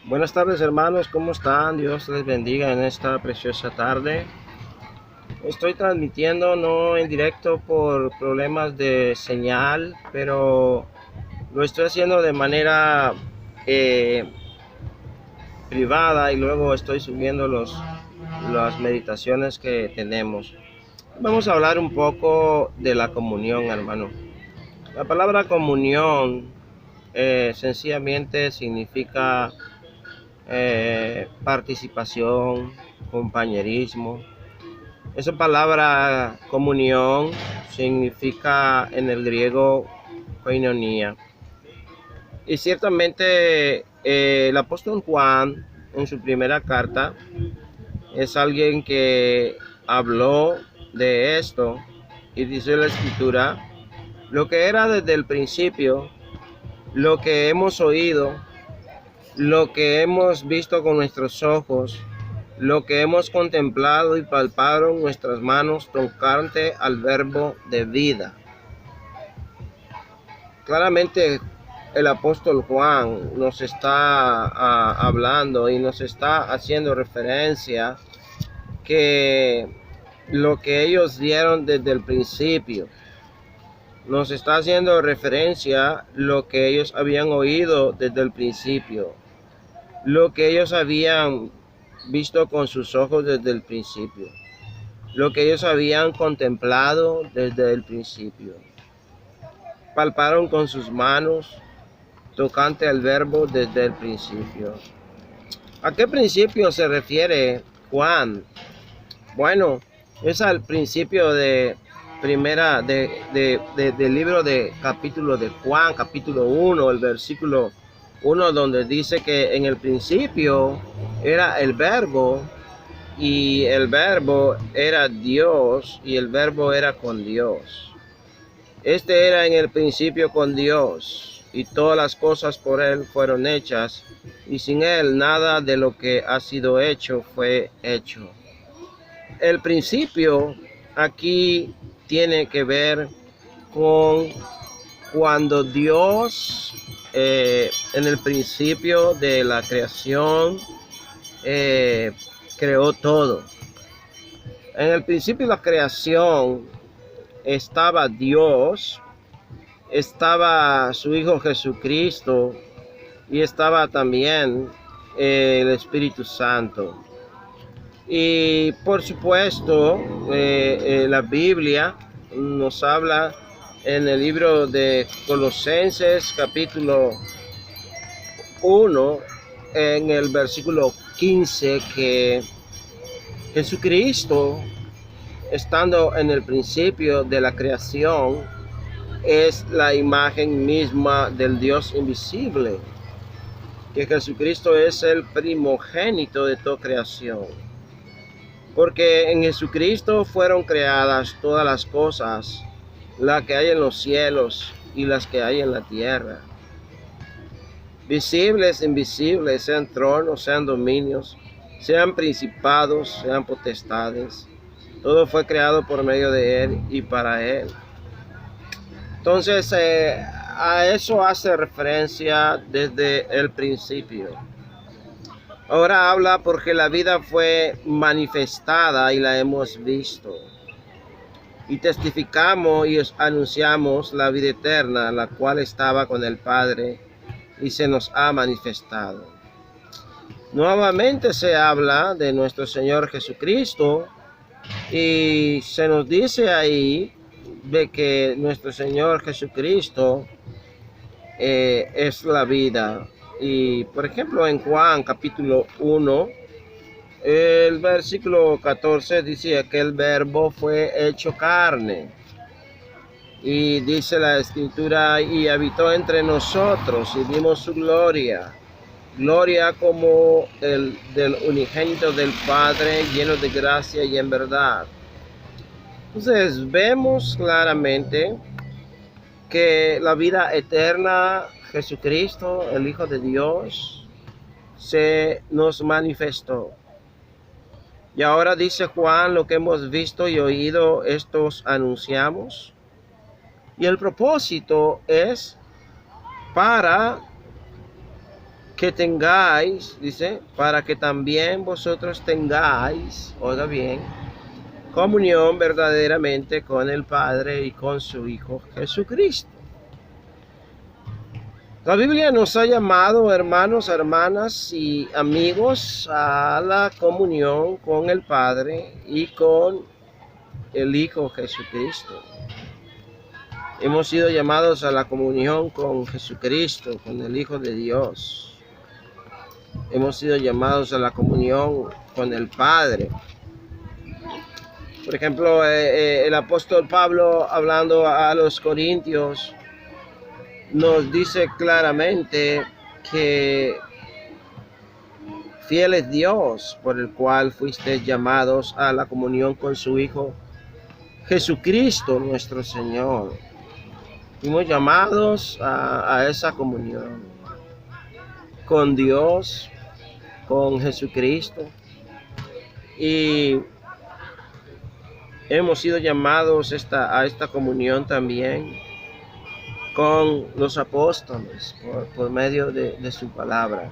Buenas tardes hermanos, ¿cómo están? Dios les bendiga en esta preciosa tarde. Estoy transmitiendo no en directo por problemas de señal, pero lo estoy haciendo de manera eh, privada y luego estoy subiendo las meditaciones que tenemos. Vamos a hablar un poco de la comunión, hermano. La palabra comunión sencillamente significa participación, compañerismo. Esa palabra comunión significa en el griego koinonia. Y ciertamente el apóstol Juan en su primera carta es alguien que habló de esto y dice la escritura, lo que era desde el principio, lo que hemos oído, lo que hemos visto con nuestros ojos, lo que hemos contemplado y palparon nuestras manos tocante al verbo de vida. Claramente el apóstol Juan nos está hablando y nos está haciendo referencia que lo que ellos dieron desde el principio, nos está haciendo referencia lo que ellos habían oído desde el principio, lo que ellos habían visto con sus ojos desde el principio, lo que ellos habían contemplado desde el principio, palparon con sus manos tocante al verbo desde el principio. ¿A qué principio se refiere Juan? Bueno, es al principio de primera del libro de capítulo de Juan, capítulo 1, el versículo 1, donde dice que en el principio era el verbo y el verbo era Dios y el verbo era con Dios. Este era en el principio con Dios y todas las cosas por él fueron hechas y sin él nada de lo que ha sido hecho fue hecho. El principio aquí tiene que ver con cuando Dios en el principio de la creación creó todo. En el principio de la creación estaba Dios, estaba su Hijo Jesucristo y estaba también el Espíritu Santo. Y por supuesto, la Biblia nos habla en el libro de Colosenses capítulo 1, en el versículo 15, que Jesucristo, estando en el principio de la creación, es la imagen misma del Dios invisible, que Jesucristo es el primogénito de toda creación. Porque en Jesucristo fueron creadas todas las cosas, las que hay en los cielos y las que hay en la tierra. Visibles, invisibles, sean tronos, sean dominios, sean principados, sean potestades. Todo fue creado por medio de Él y para Él. Entonces, a eso hace referencia desde el principio. Ahora habla porque la vida fue manifestada y la hemos visto. Y testificamos y os anunciamos la vida eterna, la cual estaba con el Padre y se nos ha manifestado. Nuevamente se habla de nuestro Señor Jesucristo y se nos dice ahí de que nuestro Señor Jesucristo es la vida. Y por ejemplo en Juan capítulo 1, el versículo 14 dice que el verbo fue hecho carne. Y dice la escritura, y habitó entre nosotros y vimos su gloria. Gloria como el del unigénito del Padre, lleno de gracia y en verdad. Entonces vemos claramente que la vida eterna, Jesucristo, el Hijo de Dios, se nos manifestó. Y ahora dice Juan, lo que hemos visto y oído, estos anunciamos. Y el propósito es para que tengáis, dice, para que también vosotros tengáis, oiga bien, comunión verdaderamente con el Padre y con su Hijo Jesucristo. La Biblia nos ha llamado, hermanos, hermanas y amigos, a la comunión con el Padre y con el Hijo Jesucristo. Hemos sido llamados a la comunión con Jesucristo, con el Hijo de Dios. Hemos sido llamados a la comunión con el Padre. Por ejemplo, el apóstol Pablo, hablando a los corintios, nos dice claramente que fiel es Dios, por el cual fuisteis llamados a la comunión con su Hijo Jesucristo nuestro Señor. Fuimos llamados a esa comunión con Dios, con Jesucristo, y hemos sido llamados a esta comunión también con los apóstoles por medio de su palabra.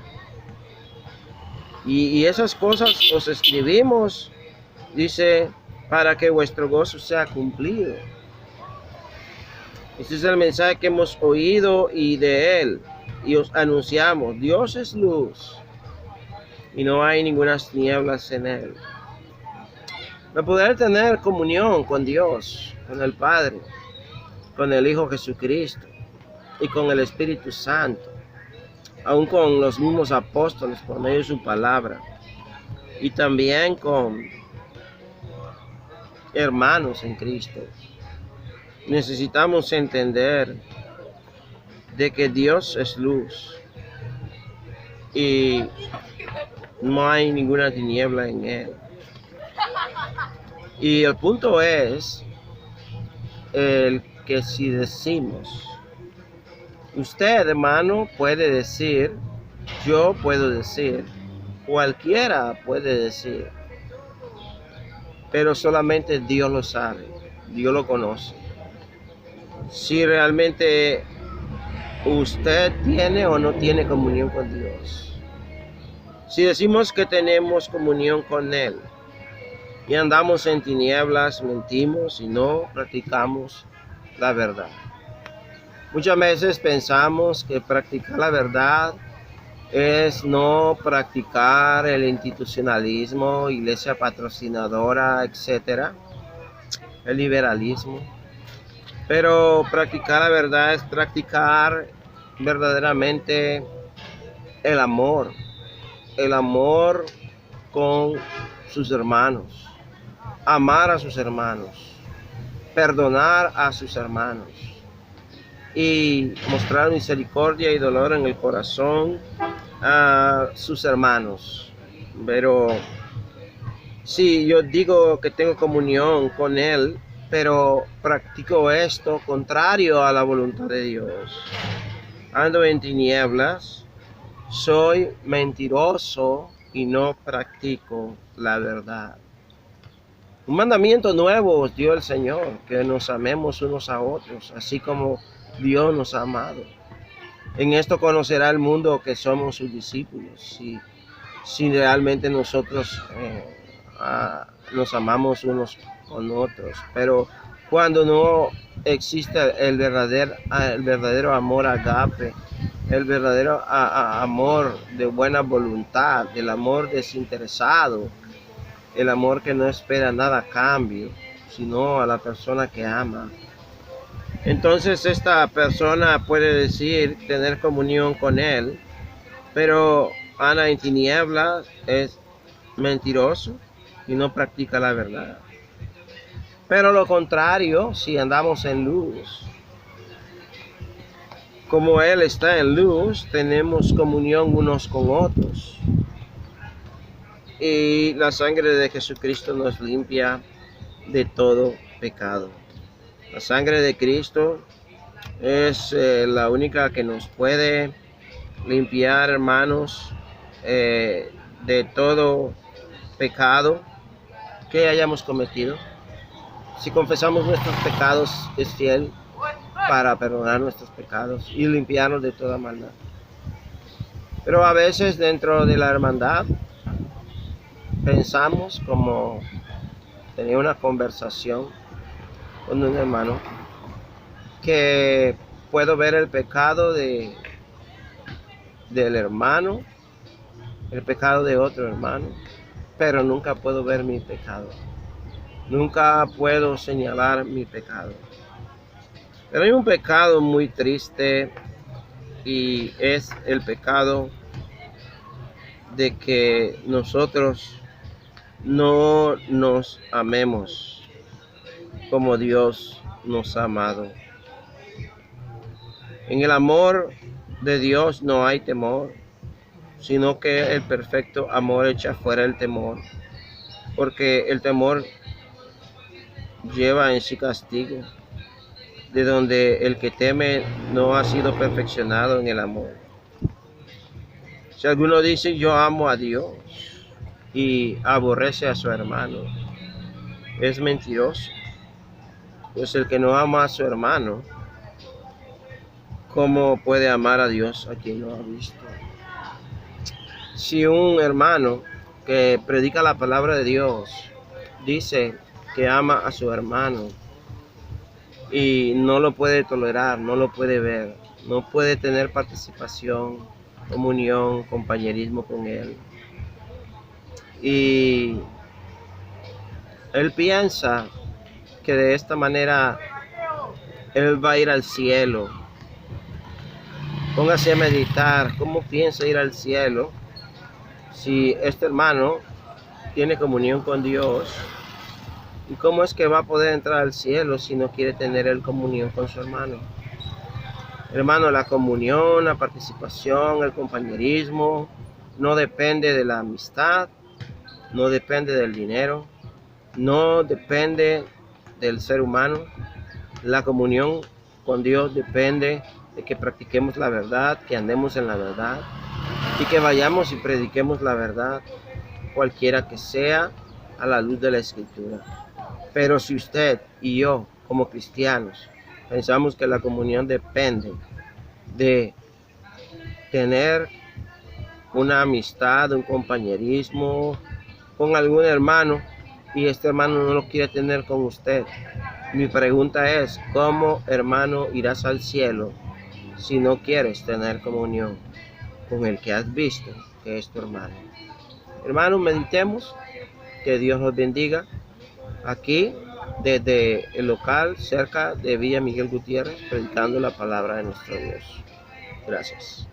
Y esas cosas os escribimos, dice, para que vuestro gozo sea cumplido. Este es el mensaje que hemos oído y de él, y os anunciamos: Dios es luz, y no hay ninguna tinieblas en él. Para poder tener comunión con Dios, con el Padre, con el Hijo Jesucristo y con el Espíritu Santo, aún con los mismos apóstoles por medio de su palabra, y también con hermanos en Cristo, necesitamos entender de que Dios es luz y no hay ninguna tiniebla en él. Y el punto es el que si decimos, usted, hermano, puede decir, yo puedo decir, cualquiera puede decir, pero solamente Dios lo sabe, Dios lo conoce. Si realmente usted tiene o no tiene comunión con Dios. Si decimos que tenemos comunión con Él y andamos en tinieblas, mentimos y no practicamos la verdad. Muchas veces pensamos que practicar la verdad es no practicar el institucionalismo, iglesia patrocinadora, etcétera, el liberalismo. Pero practicar la verdad es practicar verdaderamente el amor con sus hermanos, amar a sus hermanos, perdonar a sus hermanos y mostrar misericordia y dolor en el corazón a sus hermanos. Pero si yo digo que tengo comunión con Él, pero practico esto contrario a la voluntad de Dios, ando en tinieblas, soy mentiroso y no practico la verdad. Un mandamiento nuevo os dio el Señor, que nos amemos unos a otros, así como Dios nos ha amado. En esto conocerá el mundo que somos sus discípulos, si realmente nosotros nos amamos unos con otros. Pero cuando no existe el verdadero amor agape, el verdadero amor de buena voluntad, el amor desinteresado, el amor que no espera nada a cambio, sino a la persona que ama, entonces esta persona puede decir tener comunión con Él, pero anda en tinieblas, es mentiroso y no practica la verdad. Pero lo contrario, si andamos en luz, como Él está en luz, tenemos comunión unos con otros. Y la sangre de Jesucristo nos limpia de todo pecado. La sangre de Cristo es la única que nos puede limpiar, hermanos, de todo pecado que hayamos cometido. Si confesamos nuestros pecados, es fiel para perdonar nuestros pecados y limpiarnos de toda maldad. Pero a veces dentro de la hermandad pensamos, como tenía una conversación con un hermano, que puedo ver el pecado del hermano, el pecado de otro hermano, pero nunca puedo ver mi pecado. Nunca puedo señalar mi pecado. Pero hay un pecado muy triste y es el pecado de que nosotros no nos amemos como Dios nos ha amado. En el amor de Dios no hay temor, sino que el perfecto amor echa fuera el temor, porque el temor lleva en sí castigo, de donde el que teme no ha sido perfeccionado en el amor. Si alguno dice yo amo a Dios y aborrece a su hermano, es mentiroso, pues el que no ama a su hermano, ¿cómo puede amar a Dios a quien no ha visto? Si un hermano que predica la palabra de Dios dice que ama a su hermano y no lo puede tolerar, no lo puede ver, no puede tener participación, comunión, compañerismo con él, y él piensa que de esta manera él va a ir al cielo, póngase a meditar cómo piensa ir al cielo si este hermano tiene comunión con Dios. ¿Y cómo es que va a poder entrar al cielo si no quiere tener el comunión con su hermano? Hermano, la comunión, la participación, el compañerismo no depende de la amistad, no depende del dinero, no depende del ser humano. La comunión con Dios depende de que practiquemos la verdad, que andemos en la verdad y que vayamos y prediquemos la verdad, cualquiera que sea, a la luz de la Escritura. Pero si usted y yo, como cristianos, pensamos que la comunión depende de tener una amistad, un compañerismo con algún hermano, y este hermano no lo quiere tener con usted, mi pregunta es, ¿cómo, hermano, irás al cielo si no quieres tener comunión con el que has visto que es tu hermano? Hermano, meditemos, que Dios nos bendiga. Aquí, desde el local cerca de Villa Miguel Gutiérrez, predicando la palabra de nuestro Dios. Gracias.